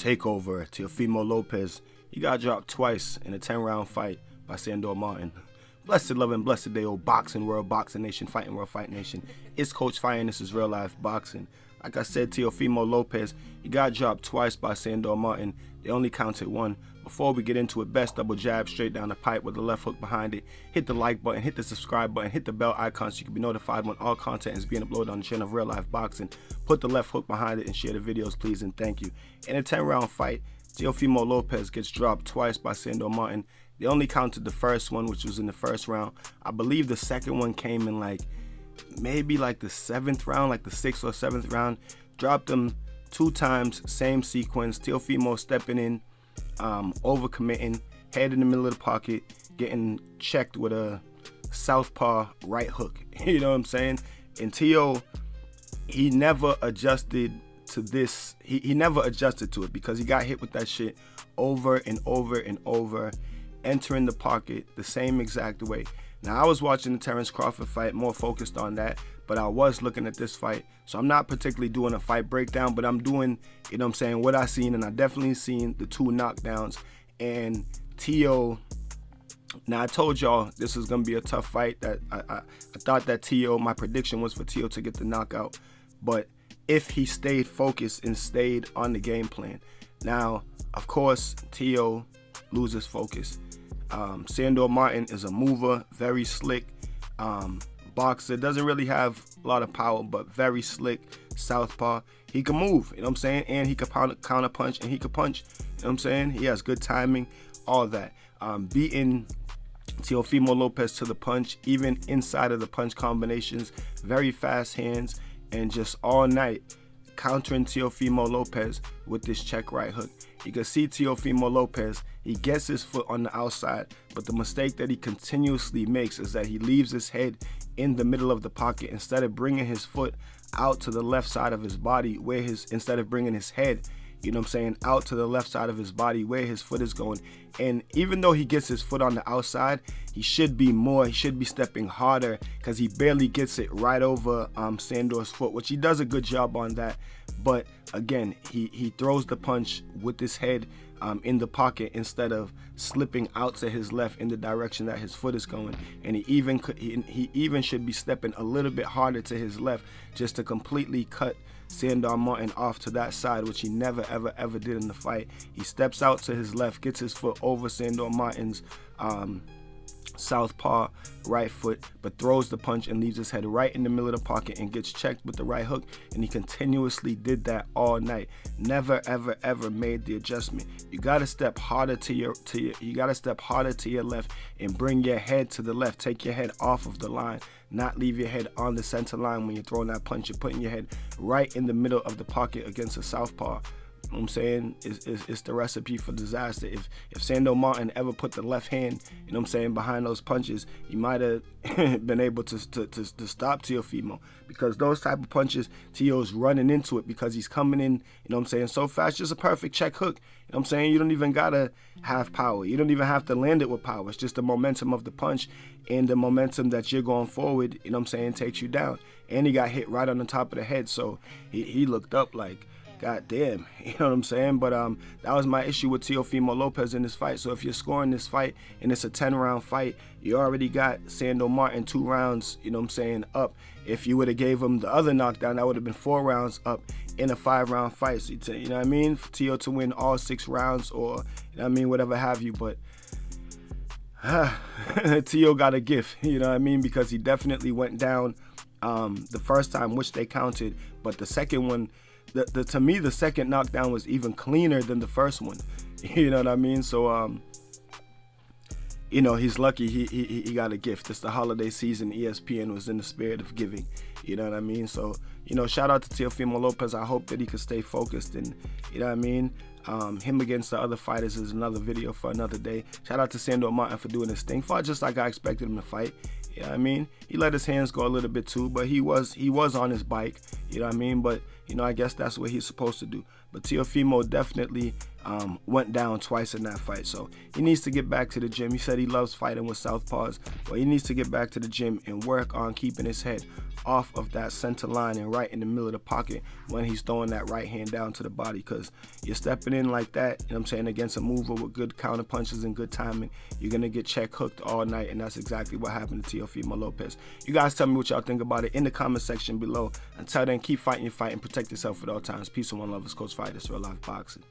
Takeover, Teofimo Lopez. He got dropped twice in a 10-round fight by Sandor Martin. Blessed love and blessed day, old boxing world, boxing nation, fighting world, fight nation. It's Coach Fire and this is real life boxing. Like I said, Teofimo Lopez, he got dropped twice by Sandor Martin. They only counted one. Before we get into it, best double jab straight down the pipe with the left hook behind it. Hit the like button, hit the subscribe button, hit the bell icon so you can be notified when all content is being uploaded on the channel of Real Life Boxing. Put the left hook behind it and share the videos, please, and thank you. In a 10-round fight, Teofimo Lopez gets dropped twice by Sandor Martin. They only counted the first one, which was in the first round. I believe the second one came in maybe the 7th round, like the 6th or 7th round. Dropped him 2 times, same sequence. Teofimo stepping in, overcommitting, head in the middle of the pocket, getting checked with a southpaw right hook. You know what I'm saying? And Teo, he never adjusted to this. He never adjusted to it because he got hit with that shit over and over and over, entering the pocket the same exact way. Now, I was watching the Terrence Crawford fight, more focused on that, but I was looking at this fight. So I'm not particularly doing a fight breakdown, but I'm doing, you know what I'm saying, what I seen, and I definitely seen the 2 knockdowns. And Teo, now I told y'all this was going to be a tough fight. That I thought that Teo, my prediction was for Teo to get the knockout, but if he stayed focused and stayed on the game plan. Now, of course, Teo loses focus. Sandor Martin is a mover, very slick boxer. Doesn't really have a lot of power, but very slick southpaw. He can move, you know what I'm saying? And he can counter punch, and he can punch, you know what I'm saying? He has good timing, all that. Beating Teofimo Lopez to the punch, even inside of the punch combinations, very fast hands, and just all night countering Teofimo Lopez with this check right hook. You can see Teofimo Lopez, he gets his foot on the outside, but the mistake that he continuously makes is that he leaves his head in the middle of the pocket instead of bringing his foot out to the left side of his body, instead of bringing his head, you know what I'm saying, out to the left side of his body where his foot is going. And even though he gets his foot on the outside, he should be stepping harder, because he barely gets it right over Sandor's foot, which he does a good job on that. But again, he throws the punch with his head in the pocket instead of slipping out to his left in the direction that his foot is going. And he even should be stepping a little bit harder to his left just to completely cut Sandor Martin off to that side, which he never ever did in the fight. He steps out to his left, gets his foot over Sandor Martin's southpaw right foot, but throws the punch and leaves his head right in the middle of the pocket and gets checked with the right hook. And he continuously did that all night. Never ever made the adjustment. You gotta step harder to your left and bring your head to the left. Take your head off of the line, not leave your head on the center line when you're throwing that punch. You're putting your head right in the middle of the pocket against a southpaw. You know what I'm saying? It's the recipe for disaster. If Sandor Martin ever put the left hand, you know what I'm saying, behind those punches, he might have been able to stop Teofimo, because those type of punches, Teo's running into it because he's coming in, you know what I'm saying, so fast. Just a perfect check hook. You know what I'm saying? You don't even gotta have power. You don't even have to land it with power. It's just the momentum of the punch and the momentum that you're going forward, you know what I'm saying, takes you down. And he got hit right on the top of the head, so he looked up like, God damn, you know what I'm saying? But that was my issue with Teofimo Lopez in this fight. So if you're scoring this fight and it's a 10-round fight, you already got Sandor Martin 2 rounds, you know what I'm saying, up. If you would have gave him the other knockdown, that would have been 4 rounds up in a 5-round fight. So you know what I mean? For Teo to win all 6 rounds, or, you know what I mean, whatever have you. But Teo got a gift, you know what I mean? Because he definitely went down the first time, which they counted, but the second one, to me, the second knockdown was even cleaner than the first one. You know what I mean? So, you know, he's lucky he got a gift. It's the holiday season. ESPN was in the spirit of giving. You know what I mean? So, you know, shout out to Teofimo Lopez. I hope that he could stay focused, and, you know what I mean? Him against the other fighters is another video for another day. Shout out to Sandor Martin for doing his thing. Fought just like I expected him to fight. You know what I mean? He let his hands go a little bit too, but he was on his bike. You know what I mean? But I guess that's what he's supposed to do. But Teofimo definitely went down twice in that fight, so he needs to get back to the gym. He said he loves fighting with southpaws, but he needs to get back to the gym and work on keeping his head off of that center line and right in the middle of the pocket when he's throwing that right hand down to the body, because you're stepping in like that, against a mover with good counter punches and good timing, you're going to get check hooked all night, and that's exactly what happened to Teofimo Lopez. You guys tell me what y'all think about it in the comment section below. Until then, keep fighting your fight and protect yourself at all times. Peace and one love. It's Coach Fight. It's Real Life Boxing.